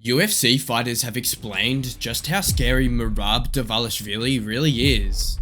UFC fighters have explained just how scary Merab Dvalishvili really is.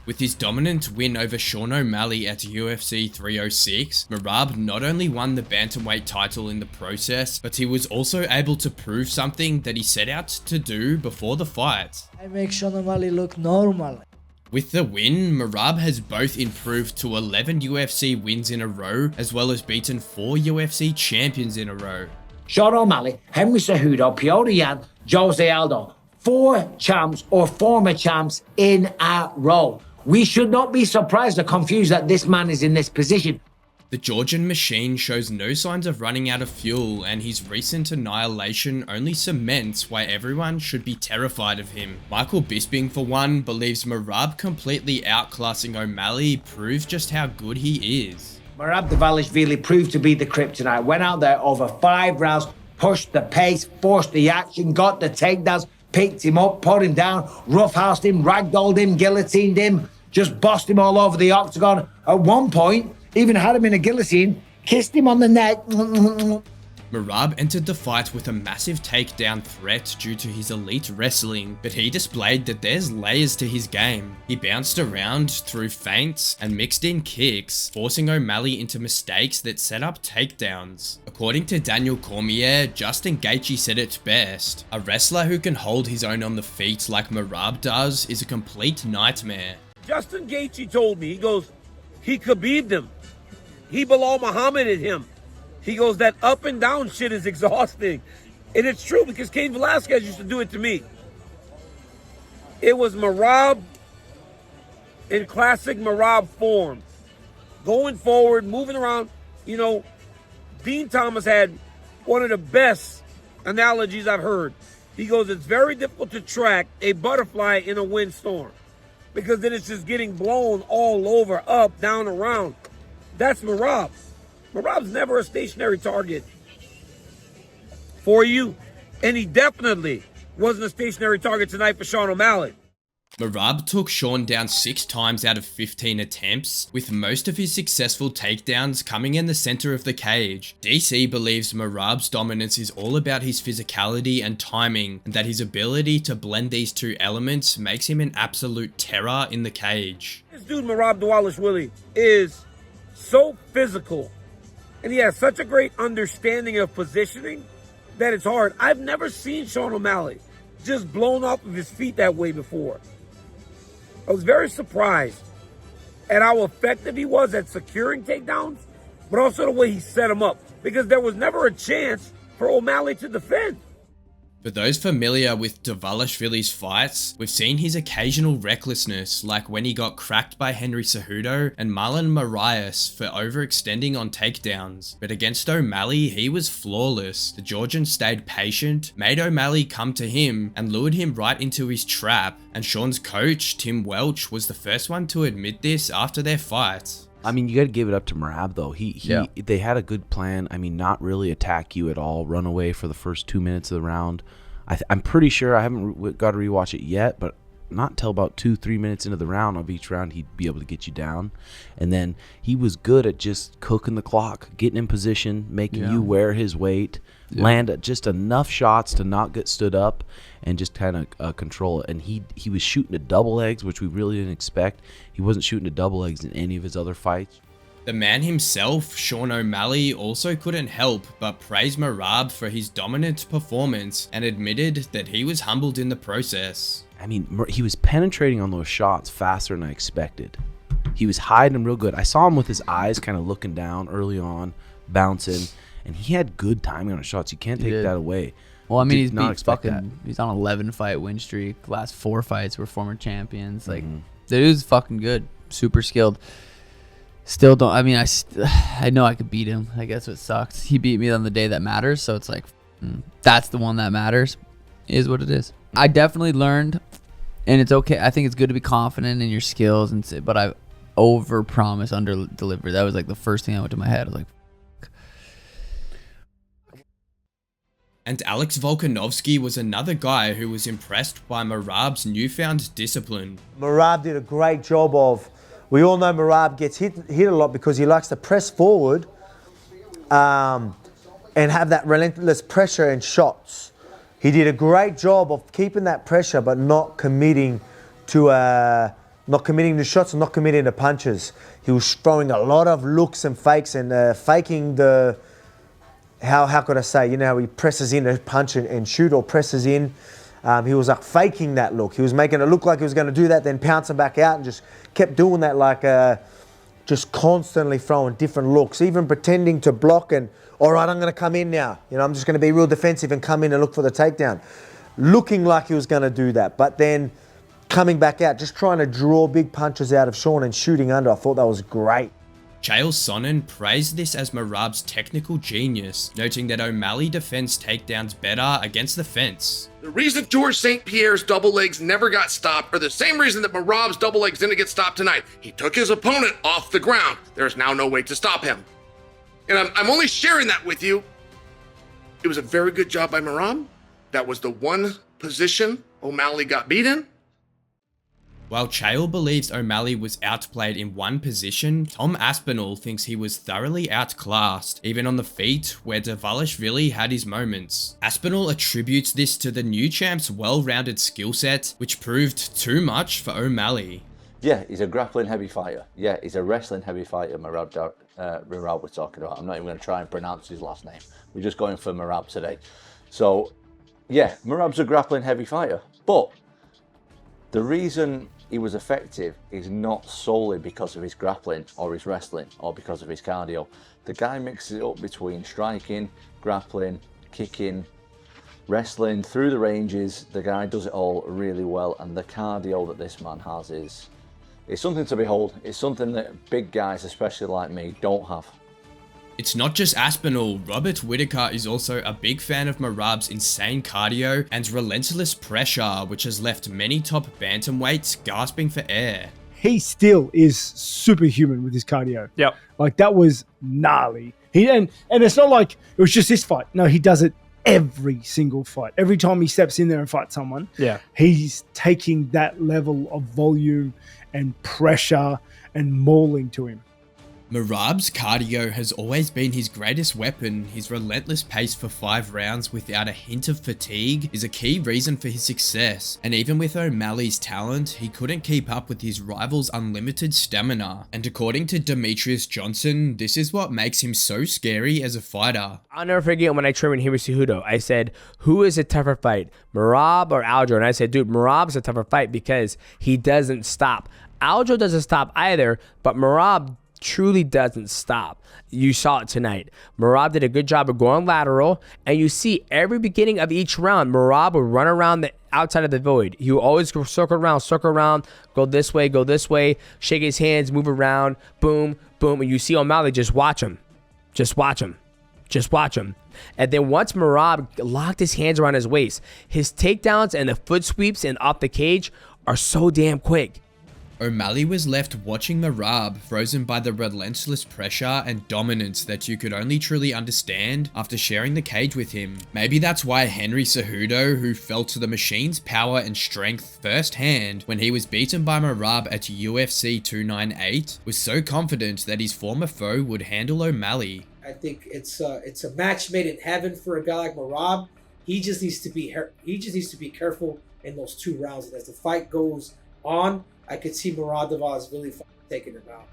With his dominant win over Sean O'Malley at UFC 306, Merab not only won the bantamweight title in the process, but he was also able to prove something that he set out to do before the fight. I make Sean O'Malley look normal. With the win, Merab has both improved to 11 UFC wins in a row, as well as beaten 4 UFC champions in a row. Sean O'Malley, Henry Cejudo, Petr Yan, Jose Aldo. 4 champs or former champs in a row. We should not be surprised or confused that this man is in this position. The Georgian machine shows no signs of running out of fuel, and his recent annihilation only cements why everyone should be terrified of him. Michael Bisping, for one, believes Merab completely outclassing O'Malley proves just how good he is. Merab Dvalishvili proved to be the kryptonite. Went out there over 5 rounds, pushed the pace, forced the action, got the takedowns, picked him up, put him down, roughhoused him, ragdolled him, guillotined him, just bossed him all over the octagon. At one point, even had him in a guillotine, kissed him on the neck. Merab entered the fight with a massive takedown threat due to his elite wrestling, but he displayed that there's layers to his game. He bounced around through feints and mixed in kicks, forcing O'Malley into mistakes that set up takedowns. According to Daniel Cormier, Justin Gaethje said it best: a wrestler who can hold his own on the feet like Merab does is a complete nightmare. Justin Gaethje told me, he goes, he Khabib'd him. He Bilal Muhammad'd him. He goes, that up and down shit is exhausting. And it's true, because Cain Velasquez used to do it to me. It was Merab in classic Merab form. Going forward, moving around. You know, Dean Thomas had one of the best analogies I've heard. He goes, it's very difficult to track a butterfly in a windstorm, because then it's just getting blown all over, up, down, around. That's Merab. Merab's never a stationary target for you, and he definitely wasn't a stationary target tonight for Sean O'Malley. Merab took Sean down 6 times out of 15 attempts, with most of his successful takedowns coming in the center of the cage. DC believes Merab's dominance is all about his physicality and timing, and that his ability to blend these two elements makes him an absolute terror in the cage. This dude, Merab Dvalishvili, is so physical, and he has such a great understanding of positioning that it's hard. I've never seen Sean O'Malley just blown off of his feet that way before. I was very surprised at how effective he was at securing takedowns, but also the way he set him up, because there was never a chance for O'Malley to defend. For those familiar with Dvalishvili's fights, we've seen his occasional recklessness, like when he got cracked by Henry Cejudo and Marlon Moraes for overextending on takedowns. But against O'Malley, he was flawless. The Georgian stayed patient, made O'Malley come to him, and lured him right into his trap. And Sean's coach, Tim Welch, was the first one to admit this after their fight. I mean, you got to give it up to Merab, though. They had a good plan. I mean, not really attack you at all. Run away for the first 2 minutes of the round. I'm pretty sure, I haven't got to rewatch it yet, but not until about 2-3 minutes into the round of each round, he'd be able to get you down. And then he was good at just cooking the clock, getting in position, making you wear his weight, land just enough shots to not get stood up, and just kind of control it. And he was shooting to double legs, which we really didn't expect. He wasn't shooting to double legs in any of his other fights. The man himself, Sean O'Malley, also couldn't help but praise Merab for his dominant performance and admitted that he was humbled in the process. I mean, he was penetrating on those shots faster than I expected. He was hiding them real good. I saw him with his eyes kind of looking down early on, bouncing, and he had good timing on his shots. You can't take that away. Well, I mean, he's on an 11-fight win streak. Last 4 fights were former champions. Like, the dude's fucking good, super skilled. Still don't. I mean, I know I could beat him. I guess what sucks. He beat me on the day that matters. So it's like, that's the one that matters. Is what it is. I definitely learned, and it's okay. I think it's good to be confident in your skills, but I over-promise, under-deliver. That was like the first thing that went to my head. I was like, And Alex Volkanovski was another guy who was impressed by Merab's newfound discipline. Merab did a great job of, we all know Merab gets hit a lot because he likes to press forward and have that relentless pressure and shots. He did a great job of keeping that pressure, but not committing to shots and not committing to punches. He was throwing a lot of looks and fakes and faking the, how could I say, you know how he presses in to punch and shoot, or presses in. He was like faking that look. He was making it look like he was going to do that, then pouncing back out, and just kept doing that, like just constantly throwing different looks, even pretending to block and, all right, I'm going to come in now. You know, I'm just going to be real defensive and come in and look for the takedown. Looking like he was going to do that, but then coming back out, just trying to draw big punches out of Sean and shooting under. I thought that was great. Chael Sonnen praised this as Merab's technical genius, noting that O'Malley defends takedowns better against the fence. The reason George St. Pierre's double legs never got stopped are the same reason that Merab's double legs didn't get stopped tonight. He took his opponent off the ground. There is now no way to stop him. And I'm only sharing that with you. It was a very good job by Merab. That was the one position O'Malley got beat in. While Chael believes O'Malley was outplayed in one position, Tom Aspinall thinks he was thoroughly outclassed, even on the feet, where Dvalishvili had his moments. Aspinall attributes this to the new champ's well-rounded skill set, which proved too much for O'Malley. Yeah, he's a grappling heavy fighter. Yeah, he's a wrestling heavy fighter, Merab we're talking about. I'm not even going to try and pronounce his last name. We're just going for Merab today. So, yeah, Merab's a grappling heavy fighter. But the reason he was effective is not solely because of his grappling or his wrestling or because of his cardio. The guy mixes it up between striking, grappling, kicking, wrestling, through the ranges. The guy does it all really well, and the cardio that this man has is something to behold. It's something that big guys, especially like me, don't have. It's not just Aspinall. Robert Whittaker is also a big fan of Merab's insane cardio and relentless pressure, which has left many top bantamweights gasping for air. He still is superhuman with his cardio. Yep. Like, that was gnarly. And it's not like it was just this fight. No, he does it every single fight. Every time he steps in there and fights someone, he's taking that level of volume and pressure and mauling to him. Merab's cardio has always been his greatest weapon. His relentless pace for 5 rounds without a hint of fatigue is a key reason for his success. And even with O'Malley's talent, he couldn't keep up with his rival's unlimited stamina. And according to Demetrius Johnson, this is what makes him so scary as a fighter. I'll never forget when I trained with Henry Cejudo. I said, who is a tougher fight, Merab or Aldo? And I said, dude, Merab's a tougher fight because he doesn't stop. Aldo doesn't stop either, but Merab truly doesn't stop. You saw it tonight. Merab did a good job of going lateral, and you see every beginning of each round, Merab would run around the outside of the void. He would always go circle around, go this way, shake his hands, move around, boom, boom, and you see O'Malley just watch him. And then once Merab locked his hands around his waist, his takedowns and the foot sweeps and off the cage are so damn quick. O'Malley was left watching Merab, frozen by the relentless pressure and dominance that you could only truly understand after sharing the cage with him. Maybe that's why Henry Cejudo, who felt the machine's power and strength firsthand when he was beaten by Merab at UFC 298, was so confident that his former foe would handle O'Malley. I think it's a match made in heaven for a guy like Merab. He just needs to be careful in those 2 rounds. And as the fight goes on, I could see Merab Dvalishvili taking him out.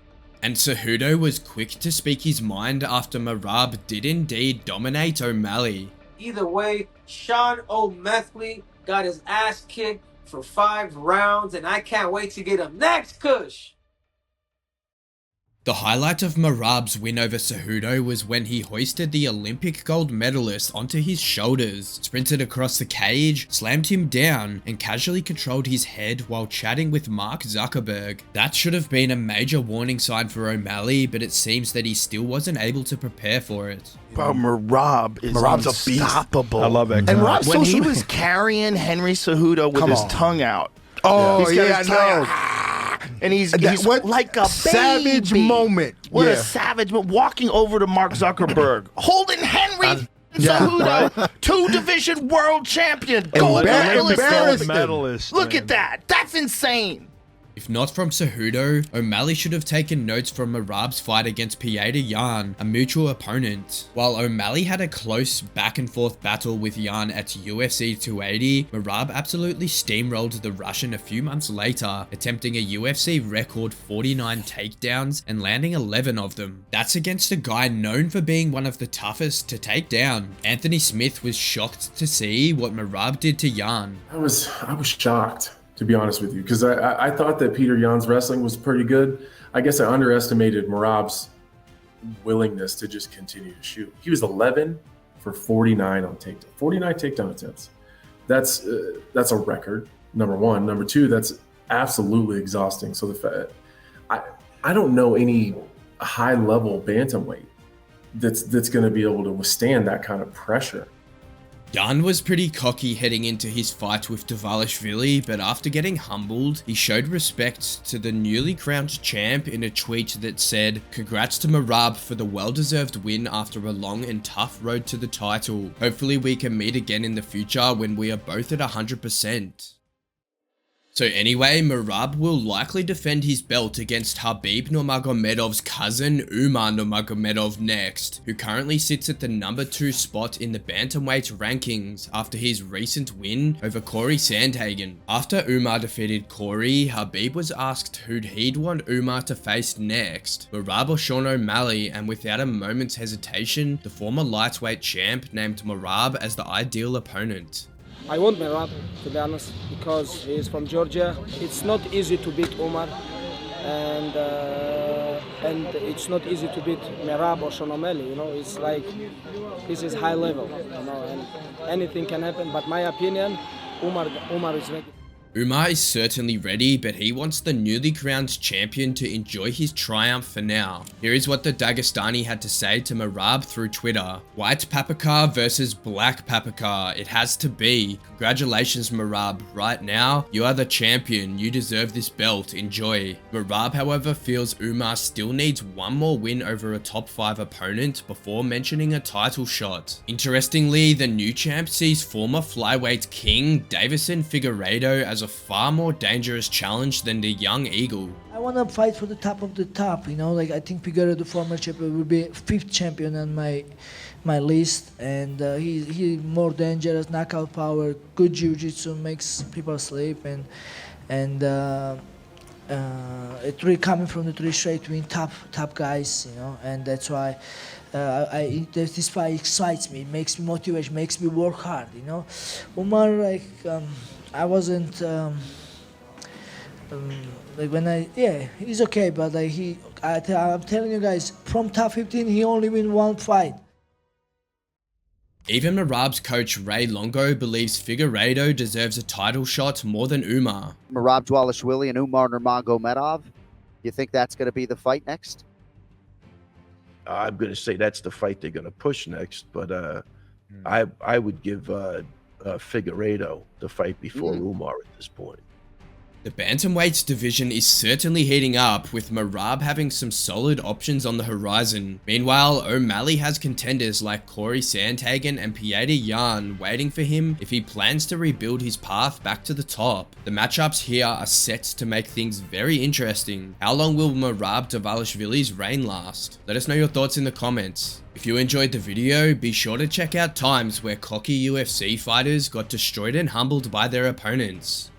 And Cejudo was quick to speak his mind after Merab did indeed dominate O'Malley. Either way, Sean O'Malley got his ass kicked for 5 rounds, and I can't wait to get him next, Kush. The highlight of Merab's win over Cejudo was when he hoisted the Olympic gold medalist onto his shoulders, sprinted across the cage, slammed him down, and casually controlled his head while chatting with Mark Zuckerberg. That should have been a major warning sign for O'Malley, but it seems that he still wasn't able to prepare for it. Bro, Merab's unstoppable. I love that guy. And when he was carrying Henry Cejudo with his tongue out. Oh, yeah, I know. And he's like a savage moment. What a savage moment. Walking over to Mark Zuckerberg, holding Henry Cejudo, right? 2-division world champion, gold medalist. Medalist. Look at that. That's insane. If not from Cejudo, O'Malley should have taken notes from Merab's fight against Petr Yan, a mutual opponent. While O'Malley had a close back and forth battle with Yan at UFC 280, Merab absolutely steamrolled the Russian a few months later, attempting a UFC record 49 takedowns and landing 11 of them. That's against a guy known for being one of the toughest to take down. Anthony Smith was shocked to see what Merab did to Yan. I was shocked, to be honest with you, because I thought that Petr Yan's wrestling was pretty good. I guess I underestimated Merab's willingness to just continue to shoot. He was 11 for 49 on takedown, 49 takedown attempts. That's a record, number one. Number two, that's absolutely exhausting. So I don't know any high-level bantamweight that's going to be able to withstand that kind of pressure. Yan was pretty cocky heading into his fight with Dvalishvili, but after getting humbled, he showed respect to the newly crowned champ in a tweet that said, "Congrats to Merab for the well-deserved win after a long and tough road to the title. Hopefully we can meet again in the future when we are both at 100%. So anyway, Merab will likely defend his belt against Khabib Nurmagomedov's cousin Umar Nurmagomedov next, who currently sits at the number 2 spot in the bantamweight rankings after his recent win over Corey Sandhagen. After Umar defeated Corey, Khabib was asked who he'd want Umar to face next, Merab or Sean O'Malley, and without a moment's hesitation, the former lightweight champ named Merab as the ideal opponent. I want Merab, to be honest, because he is from Georgia. It's not easy to beat Umar, and it's not easy to beat Merab or Sean O'Malley. You know, it's like this is high level, you know, and anything can happen. But my opinion, Umar is ready. Umar is certainly ready, but he wants the newly crowned champion to enjoy his triumph for now. Here is what the Dagestani had to say to Merab through Twitter. "White paprika versus black paprika. It has to be. Congratulations, Merab. Right now, you are the champion. You deserve this belt. Enjoy." Merab, however, feels Umar still needs one more win over a top 5 opponent before mentioning a title shot. Interestingly, the new champ sees former flyweight king Davison Figueiredo as a far more dangerous challenge than the young eagle. I want to fight for the top of the top, you know, like I think Figueiredo, the former champion, will be 5th champion on my list, and he more dangerous, knockout power, good jiu-jitsu, makes people sleep, and it really coming from the 3 straight win, top guys, you know, and that's why this fight excites me, makes me motivation, makes me work hard, you know. Umar, like, I wasn't like when he's okay, but like I'm telling you guys, from top 15 he only win 1 fight. Even Merab's coach Ray Longo believes Figueiredo deserves a title shot more than Umar. Merab Dvalishvili and Umar Nurmagomedov, you think that's going to be the fight next? I'm going to say that's the fight they're going to push next, but I would give Figueiredo the fight before Umar at this point. The bantamweight division is certainly heating up, with Merab having some solid options on the horizon. Meanwhile, O'Malley has contenders like Corey Sandhagen and Petr Yan waiting for him if he plans to rebuild his path back to the top. The matchups here are set to make things very interesting. How long will Merab Dvalishvili's reign last? Let us know your thoughts in the comments. If you enjoyed the video, be sure to check out times where cocky UFC fighters got destroyed and humbled by their opponents.